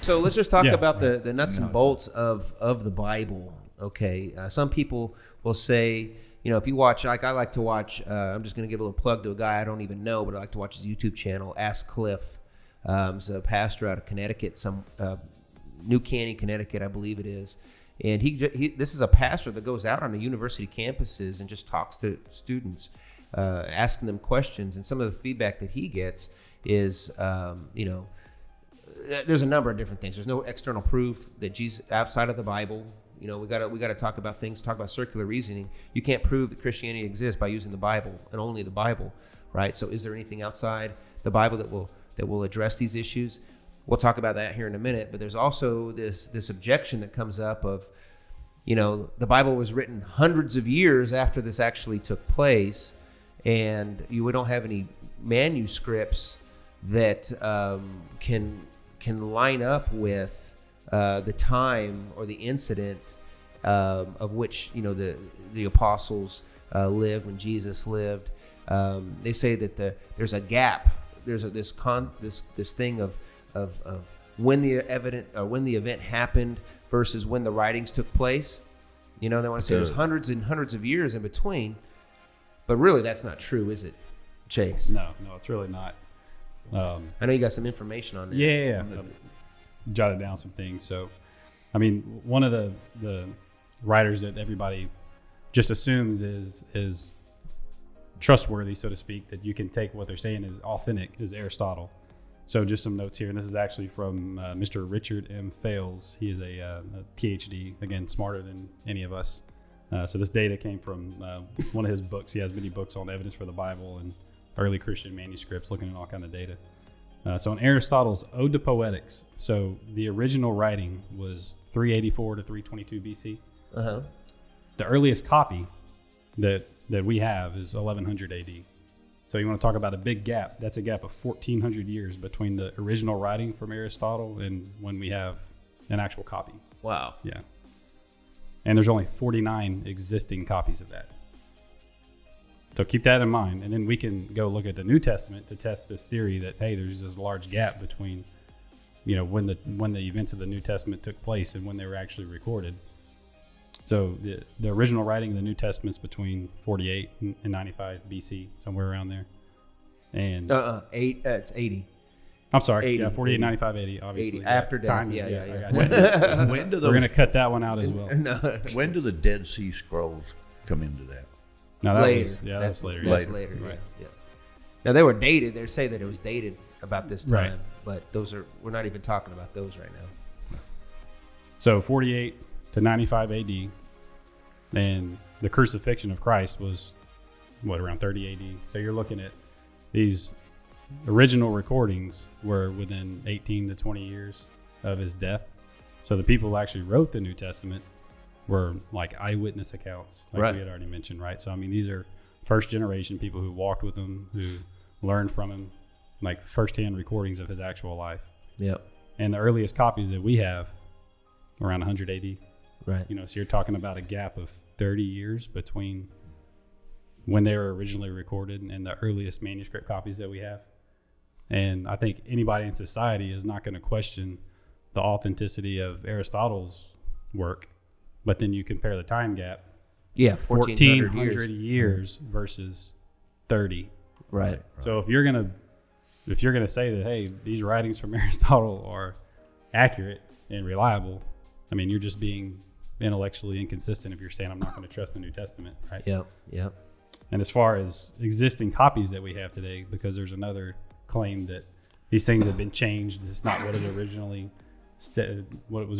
So let's just talk about the nuts and bolts of the Bible. Okay, some people will say, if you watch, like I like to watch, I'm just going to give a little plug to a guy I don't even know, but I like to watch his YouTube channel, Ask Cliff. He's a pastor out of Connecticut, New Caney, Connecticut, I believe it is. And this is a pastor that goes out on the university campuses and just talks to students, asking them questions. And some of the feedback that he gets is, there's a number of different things. There's no external proof that Jesus outside of the Bible. We got to talk about things. Talk about circular reasoning. You can't prove that Christianity exists by using the Bible and only the Bible, right? So, is there anything outside the Bible that will address these issues? We'll talk about that here in a minute. But there's also this objection that comes up of, the Bible was written hundreds of years after this actually took place, and we don't have any manuscripts that can line up with the time or the incident of which the apostles lived when Jesus lived. They say that there's a gap. There's this thing of when the event happened versus when the writings took place. They want to say there's hundreds and hundreds of years in between, but really that's not true, is it, Chase? No, it's really not. I know you got some information on that. Yeah. Jotted down some things. So, one of the writers that everybody just assumes is trustworthy, so to speak, that you can take what they're saying is authentic, is Aristotle. So just some notes here, and this is actually from Mr. Richard M. Fales. He is a PhD, again, smarter than any of us. So this data came from one of his books. He has many books on evidence for the Bible and early Christian manuscripts, looking at all kind of data. So in Aristotle's Ode to Poetics, so the original writing was 384 to 322 BC. Uh-huh. The earliest copy that we have is 1100 AD. So you want to talk about a big gap. That's a gap of 1400 years between the original writing from Aristotle and when we have an actual copy. Wow. Yeah. And there's only 49 existing copies of that. So keep that in mind. And then we can go look at the New Testament to test this theory that, hey, there's this large gap between, when the events of the New Testament took place and when they were actually recorded. So the original writing of the New Testament's between 48 and 95 BC, somewhere around there. And it's 80. I'm sorry, 80, 48, 80. 95, 80, obviously. 80 after death. Time yeah. When do those, we're going to cut that one out as well. No. When do the Dead Sea Scrolls come into that? No, that later. that's later. That's Yeah. later. Right. Yeah. Now they were dated. They say that it was dated about this time, Right. but we're not even talking about those right now. So 48 to 95 AD, and the crucifixion of Christ was around 30 AD. So you're looking at these original recordings were within 18 to 20 years of his death. So the people who actually wrote the New Testament were like eyewitness accounts, like right. we had already mentioned, right? So these are first generation people who walked with him, who learned from him, like firsthand recordings of his actual life. Yep. And the earliest copies that we have around 100 AD. Right. So you're talking about a gap of 30 years between when they were originally recorded and the earliest manuscript copies that we have. And I think anybody in society is not going to question the authenticity of Aristotle's work, but then you compare the time gap. Yeah, 1400 years versus 30. Right. So if you're gonna say that, hey, these writings from Aristotle are accurate and reliable, you're just being intellectually inconsistent if you're saying I'm not going to trust the New Testament, right? Yep. And as far as existing copies that we have today, because there's another claim that these things have been changed. It's not what it was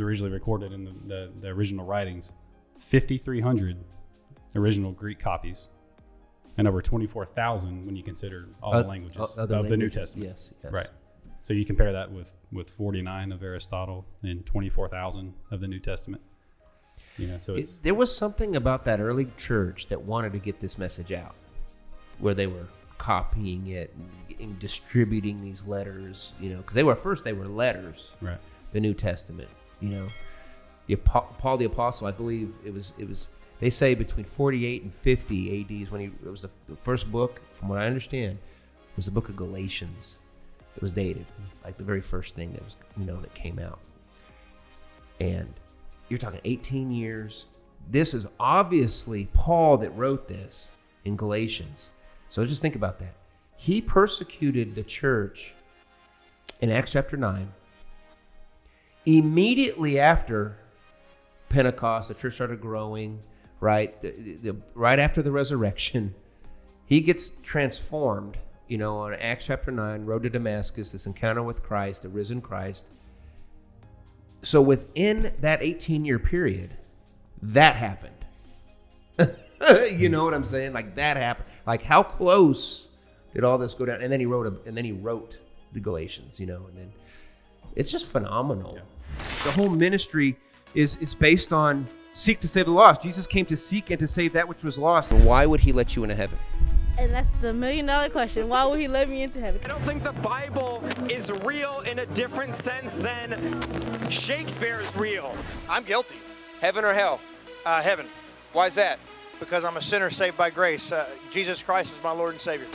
originally recorded in the original writings. 5,300 original Greek copies, and over 24,000 when you consider all the languages of the New Testament. Yes. Right. So you compare that with 49 of Aristotle and 24,000 of the New Testament. So there was something about that early church that wanted to get this message out, where they were copying it and distributing these letters, because they were letters, right? The New Testament, Paul the Apostle, I believe it was. They say between 48 and 50 AD is when it was the first book, from what I understand, was the book of Galatians. It was dated, like the very first thing that was, that came out. And you're talking 18 years. This is obviously Paul that wrote this in Galatians. So just think about that. He persecuted the church in Acts chapter 9. Immediately after Pentecost, the church started growing, right? Right after the resurrection, he gets transformed, on Acts chapter 9, road to Damascus, this encounter with Christ, the risen Christ. So within that 18-year period, that happened. You know what I'm saying? Like that happened. Like how close did all this go down? And then he wrote the Galatians, and then it's just phenomenal. Yeah. The whole ministry is based on seek to save the lost. Jesus came to seek and to save that which was lost. Why would he let you into heaven? And that's the $1 million question. Why would he let me into heaven? I don't think the Bible is real in a different sense than Shakespeare is real. I'm guilty. Heaven or hell? Heaven, Why is that? because I'm a sinner saved by grace. Jesus Christ is my Lord and Savior.